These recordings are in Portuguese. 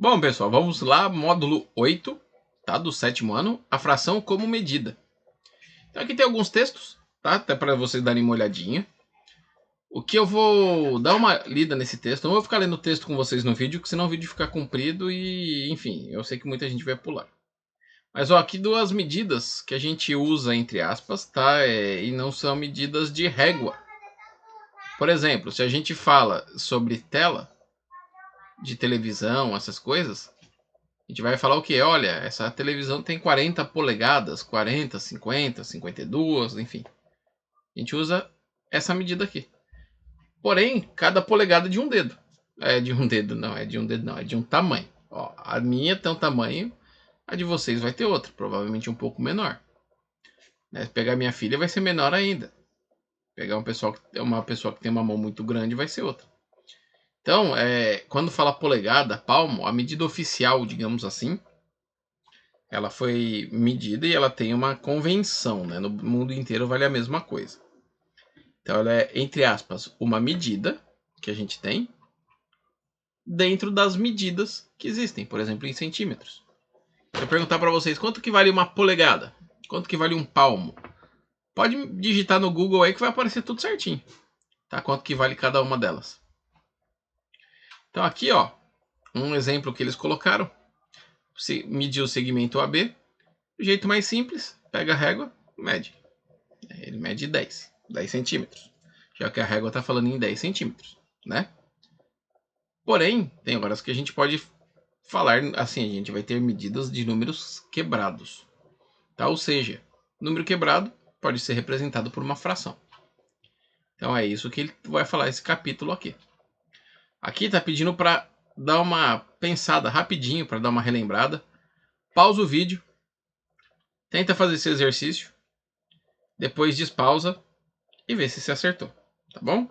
Bom, pessoal, vamos lá, módulo 8, tá? Do 7º ano, a fração como medida. Então aqui tem alguns textos, tá? Até para vocês darem uma olhadinha. O que eu vou dar uma lida nesse texto, não vou ficar lendo o texto com vocês no vídeo, porque senão o vídeo fica comprido e, enfim, eu sei que muita gente vai pular. Mas ó, aqui duas medidas que a gente usa entre aspas, tá? E não são medidas de régua. Por exemplo, se a gente fala sobre tela de televisão, essas coisas, a gente vai falar o quê? Olha, essa televisão tem 40 polegadas, 40, 50, 52, enfim. A gente usa essa medida aqui. Porém, cada polegada é de um dedo. É de um dedo, não, é de um dedo, não, é de um tamanho. Ó, a minha tem um tamanho, a de vocês vai ter outro, provavelmente um pouco menor. Né? Se pegar minha filha vai ser menor ainda. Pegar uma pessoa que tem uma mão muito grande vai ser outra. Então, quando fala polegada, palmo, a medida oficial, digamos assim, ela foi medida e ela tem uma convenção, né? No mundo inteiro vale a mesma coisa. Então ela é, entre aspas, uma medida que a gente tem dentro das medidas que existem, por exemplo, em centímetros. Se eu perguntar para vocês quanto que vale uma polegada, quanto que vale um palmo, pode digitar no Google aí que vai aparecer tudo certinho, tá? Quanto que vale cada uma delas. Então aqui, ó, um exemplo que eles colocaram, medir o segmento AB, o jeito mais simples, pega a régua, mede. Ele mede 10 centímetros, já que a régua está falando em 10 centímetros, né? Porém, tem horas que a gente pode falar assim, a gente vai ter medidas de números quebrados, tá? Ou seja, número quebrado pode ser representado por uma fração. Então é isso que ele vai falar esse capítulo aqui. Aqui está pedindo para dar uma pensada rapidinho, para dar uma relembrada. Pausa o vídeo, tenta fazer esse exercício, depois despausa e vê se acertou, tá bom?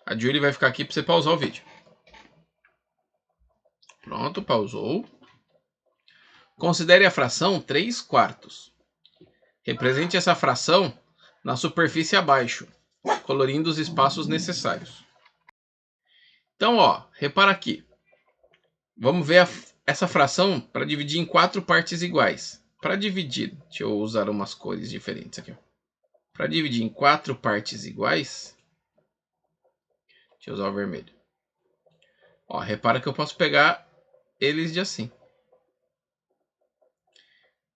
A Julie vai ficar aqui para você pausar o vídeo. Pronto, pausou. Considere a fração 3/4. Represente essa fração na superfície abaixo, colorindo os espaços necessários. Então, ó, repara aqui. Vamos ver essa fração para dividir em 4 partes iguais. Para dividir, deixa eu usar umas cores diferentes aqui. Para dividir em 4 partes iguais, deixa eu usar o vermelho. Ó, repara que eu posso pegar eles de assim.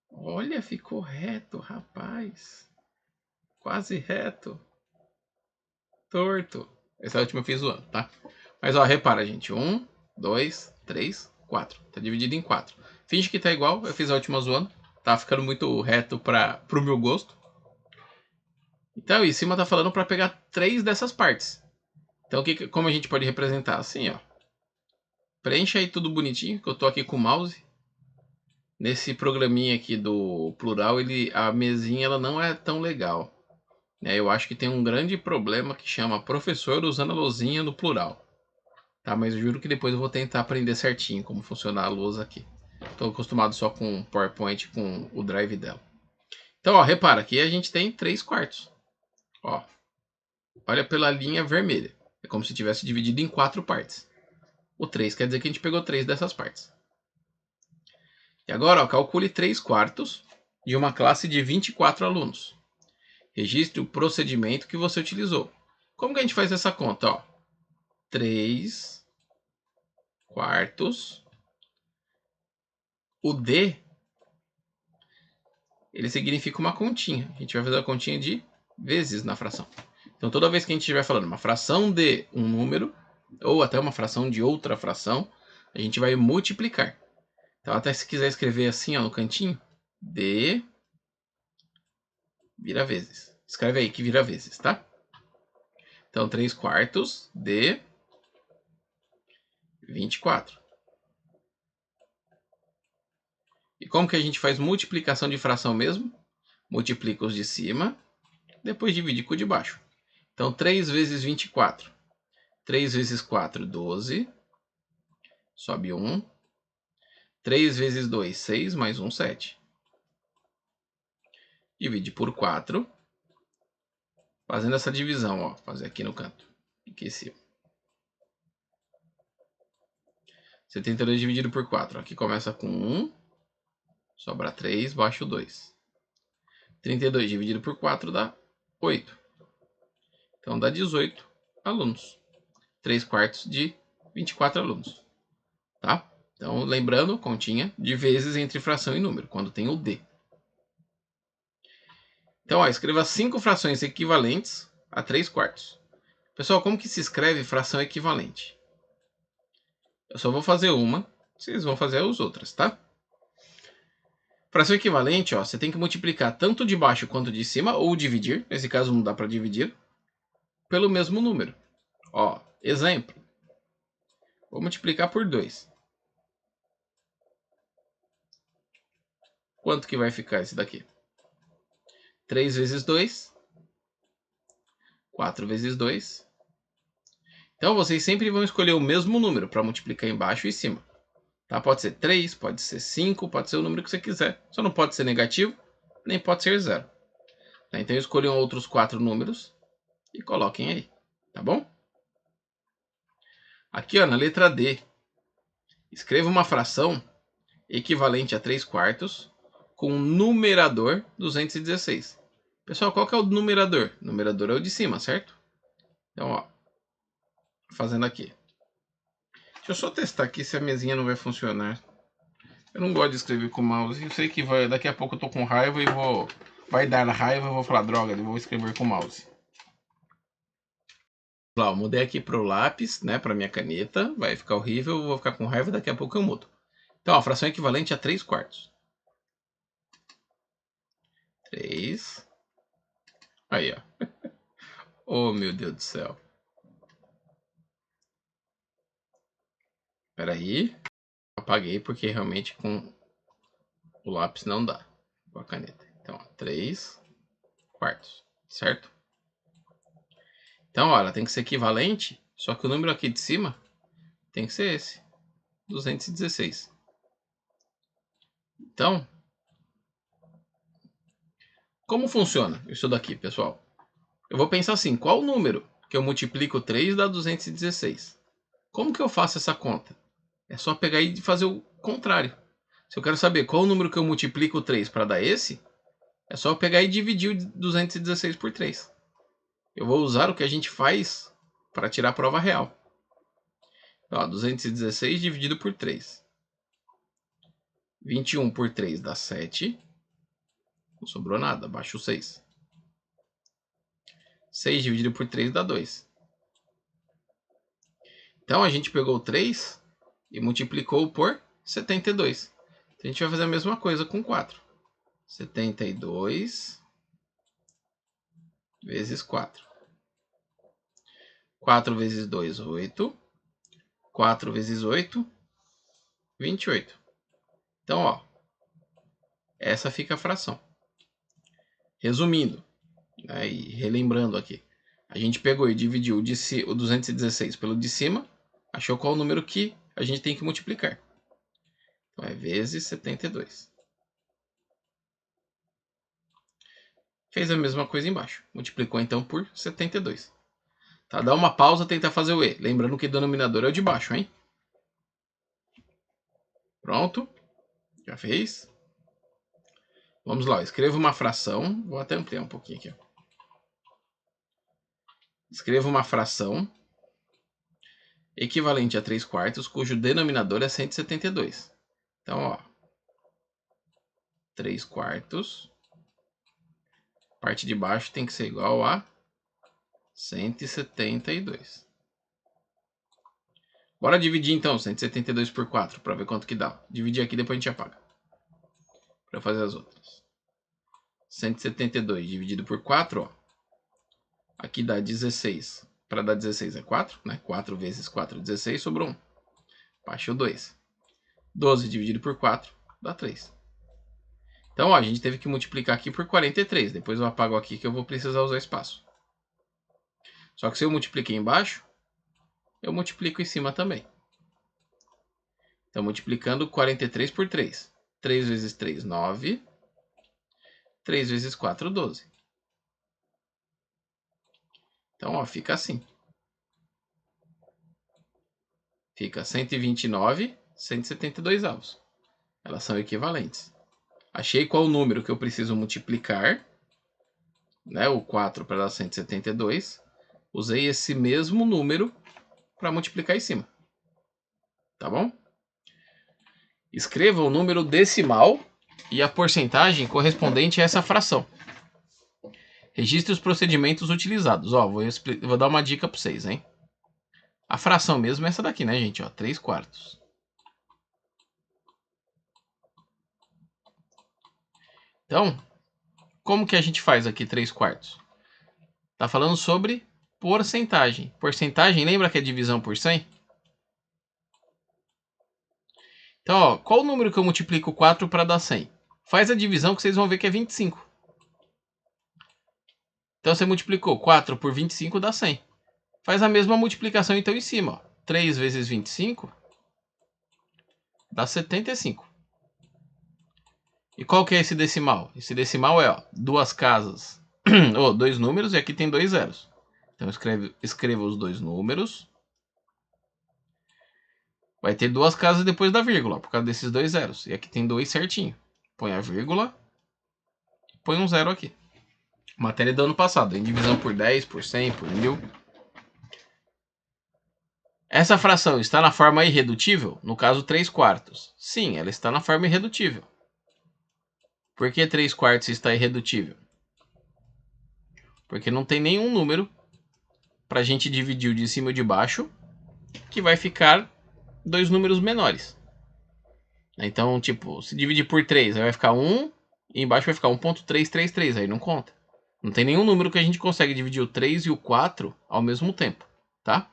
Olha, ficou reto, rapaz. Quase reto. Torto. Essa última eu fiz zoando, tá? Mas ó, repara, gente. 1, 2, 3, 4. Tá dividido em 4. Finge que tá igual. Eu fiz a última zoando. Tá ficando muito reto pro meu gosto. Então, em cima tá falando para pegar 3 dessas partes. Então, como a gente pode representar? Assim, ó. Preencha aí tudo bonitinho, que eu tô aqui com o mouse. Nesse programinha aqui do plural, a mesinha ela não é tão legal. Eu acho que tem um grande problema que chama professor usando a lousinha no plural. Tá, mas eu juro que depois eu vou tentar aprender certinho como funciona a lousa aqui. Estou acostumado só com o PowerPoint, com o drive dela. Então, ó, repara, aqui a gente tem 3/4. Ó, olha pela linha vermelha. É como se tivesse dividido em 4 partes. O 3 quer dizer que a gente pegou 3 dessas partes. E agora, ó, calcule 3/4 de uma classe de 24 alunos. Registre o procedimento que você utilizou. Como que a gente faz essa conta? Ó, 3/4. O D, ele significa uma continha. A gente vai fazer a continha de vezes na fração. Então, toda vez que a gente estiver falando uma fração de um número, ou até uma fração de outra fração, a gente vai multiplicar. Então, até se quiser escrever assim, ó, no cantinho, D vira vezes. Escreve aí que vira vezes, tá? Então, 3/4 de 24. E como que a gente faz multiplicação de fração mesmo? Multiplica os de cima, depois divide com o de baixo. Então, 3 vezes 24. 3 vezes 4, 12. Sobe 1. 3 vezes 2, 6. Mais 1, 7. Divide por 4. Fazendo essa divisão, ó. Fazer aqui no canto. Aqui em cima. 72 dividido por 4. Aqui começa com 1. Sobra 3, baixo 2. 32 dividido por 4 dá 8. Então dá 18 alunos. 3 quartos de 24 alunos. Tá? Então, lembrando, continha de vezes entre fração e número, quando tem o D. Então, ó, escreva 5 frações equivalentes a 3 quartos. Pessoal, como que se escreve fração equivalente? Eu só vou fazer uma, vocês vão fazer as outras, tá? Fração equivalente, ó, você tem que multiplicar tanto de baixo quanto de cima, ou dividir, nesse caso não dá para dividir, pelo mesmo número. Ó, exemplo. Vou multiplicar por 2. Quanto que vai ficar esse daqui? 3 vezes 2. 4 vezes 2. Então, vocês sempre vão escolher o mesmo número para multiplicar embaixo e em cima. Tá? Pode ser 3, pode ser 5, pode ser o número que você quiser. Só não pode ser negativo, nem pode ser 0. Tá? Então, escolham outros 4 números e coloquem aí. Tá bom? Aqui, ó, na letra D, escreva uma fração equivalente a 3 quartos com o numerador 216. Pessoal, qual que é o numerador? O numerador é o de cima, certo? Então, ó, fazendo aqui. Deixa eu só testar aqui se a mesinha não vai funcionar. Eu não gosto de escrever com mouse. Eu sei que daqui a pouco eu tô com raiva e vai dar raiva e vou falar, droga, eu vou escrever com mouse. Lá, eu mudei aqui pro lápis, né, pra minha caneta. Vai ficar horrível, eu vou ficar com raiva, daqui a pouco eu mudo. Então, a fração equivalente a 3 quartos. 3. Aí, ó. Oh, meu Deus do céu. Espera aí. Apaguei porque realmente com o lápis não dá. Com a caneta. Então, ó, 3 quartos, certo? Então, ó, ela tem que ser equivalente, só que o número aqui de cima tem que ser esse. 216. Então, como funciona isso daqui, pessoal? Eu vou pensar assim, qual número que eu multiplico 3 dá 216? Como que eu faço essa conta? É só pegar e fazer o contrário. Se eu quero saber qual número que eu multiplico 3 para dar esse, é só pegar e dividir o 216 por 3. Eu vou usar o que a gente faz para tirar a prova real. Ó, 216 dividido por 3. 21 por 3 dá 7. Não sobrou nada, abaixo o 6. 6 dividido por 3 dá 2. Então a gente pegou o 3 e multiplicou por 72. Então, a gente vai fazer a mesma coisa com 4. 72 vezes 4. 4 vezes 2, 8. 4 vezes 8, 28. Então, ó, essa fica a fração. Resumindo, né, e relembrando aqui, a gente pegou e dividiu o 216 pelo de cima, achou qual o número que a gente tem que multiplicar. Então, é vezes 72. Fez a mesma coisa embaixo. Multiplicou, então, por 72. Tá, dá uma pausa, tenta fazer o E. Lembrando que o denominador é o de baixo, hein? Pronto. Já fez? Vamos lá, escreva uma fração. Vou até ampliar um pouquinho aqui. Escreva uma fração equivalente a 3 quartos, cujo denominador é 172. Então, ó, 3 quartos, parte de baixo tem que ser igual a 172. Bora dividir então 172 por 4 para ver quanto que dá. Dividir aqui, depois a gente apaga. Para fazer as outras. 172 dividido por 4, ó. Aqui dá 16. Para dar 16 é 4, né? 4 vezes 4, 16, sobrou 1. Baixou 2. 12 dividido por 4 dá 3. Então, ó, a gente teve que multiplicar aqui por 43. Depois eu apago aqui que eu vou precisar usar espaço. Só que se eu multipliquei embaixo, eu multiplico em cima também. Então, multiplicando 43 por 3. 3 vezes 3, 9. 3 vezes 4, 12. Então, ó, fica assim. Fica 129 172avos. Elas são equivalentes. Achei qual o número que eu preciso multiplicar, né? O 4 para dar 172. Usei esse mesmo número para multiplicar em cima. Tá bom? Escreva o número decimal e a porcentagem correspondente a essa fração. Registre os procedimentos utilizados. Ó, vou dar uma dica para vocês, hein? A fração mesmo é essa daqui, né, gente? Ó, 3/4. Então, como que a gente faz aqui 3/4? Tá falando sobre porcentagem. Porcentagem, lembra que é divisão por 100? Então, ó, qual o número que eu multiplico 4 para dar 100? Faz a divisão que vocês vão ver que é 25. Então, você multiplicou 4 por 25 dá 100. Faz a mesma multiplicação então em cima. Ó. 3 vezes 25 dá 75. E qual que é esse decimal? Esse decimal é, ó, duas casas, ou dois números, e aqui tem 2 zeros. Então escreva os dois números. Vai ter duas casas depois da vírgula, ó, por causa desses 2 zeros. E aqui tem 2 certinho. Põe a vírgula. Põe um zero aqui. Matéria do ano passado, em divisão por 10, por 100, por 1000. Essa fração está na forma irredutível? No caso, 3/4. Sim, ela está na forma irredutível. Por que 3/4 está irredutível? Porque não tem nenhum número para a gente dividir o de cima e o de baixo que vai ficar dois números menores. Então, tipo, se dividir por 3, aí vai ficar 1 e embaixo vai ficar 1.333, aí não conta. Não tem nenhum número que a gente consegue dividir o 3 e o 4 ao mesmo tempo, tá?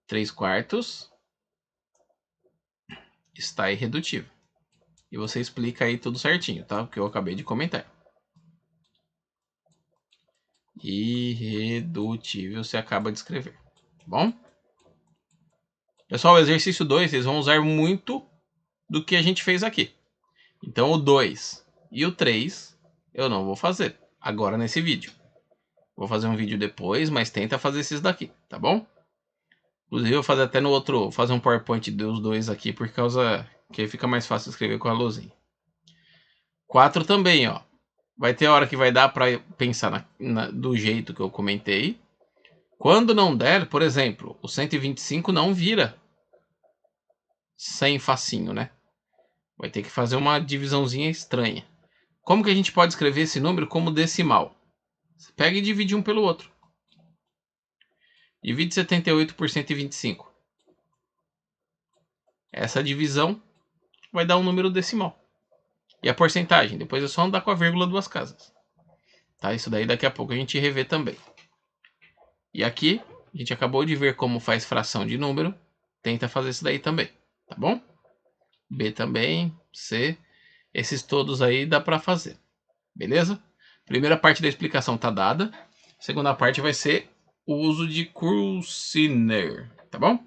3/4 está irredutível. E você explica aí tudo certinho, tá? O que eu acabei de comentar. Irredutível você acaba de escrever, tá bom? Pessoal, o exercício 2, vocês vão usar muito do que a gente fez aqui. Então, o 2 e o 3 eu não vou fazer agora nesse vídeo. Vou fazer um vídeo depois, mas tenta fazer esses daqui, tá bom? Inclusive, eu vou fazer até no outro, fazer um PowerPoint dos dois aqui, por causa que fica mais fácil escrever com a luzinha. 4 também, ó. Vai ter hora que vai dar para pensar do jeito que eu comentei. Quando não der, por exemplo, o 125 não vira 100 facinho, né? Vai ter que fazer uma divisãozinha estranha. Como que a gente pode escrever esse número como decimal? Você pega e divide um pelo outro. Divide 78 por 125. Essa divisão vai dar um número decimal. E a porcentagem? Depois é só andar com a vírgula duas casas. Tá? Isso daí daqui a pouco a gente revê também. E aqui, a gente acabou de ver como faz fração de número. Tenta fazer isso daí também, tá bom? B também, C. Esses todos aí dá para fazer. Beleza? Primeira parte da explicação tá dada. Segunda parte vai ser o uso de Kursiner, tá bom?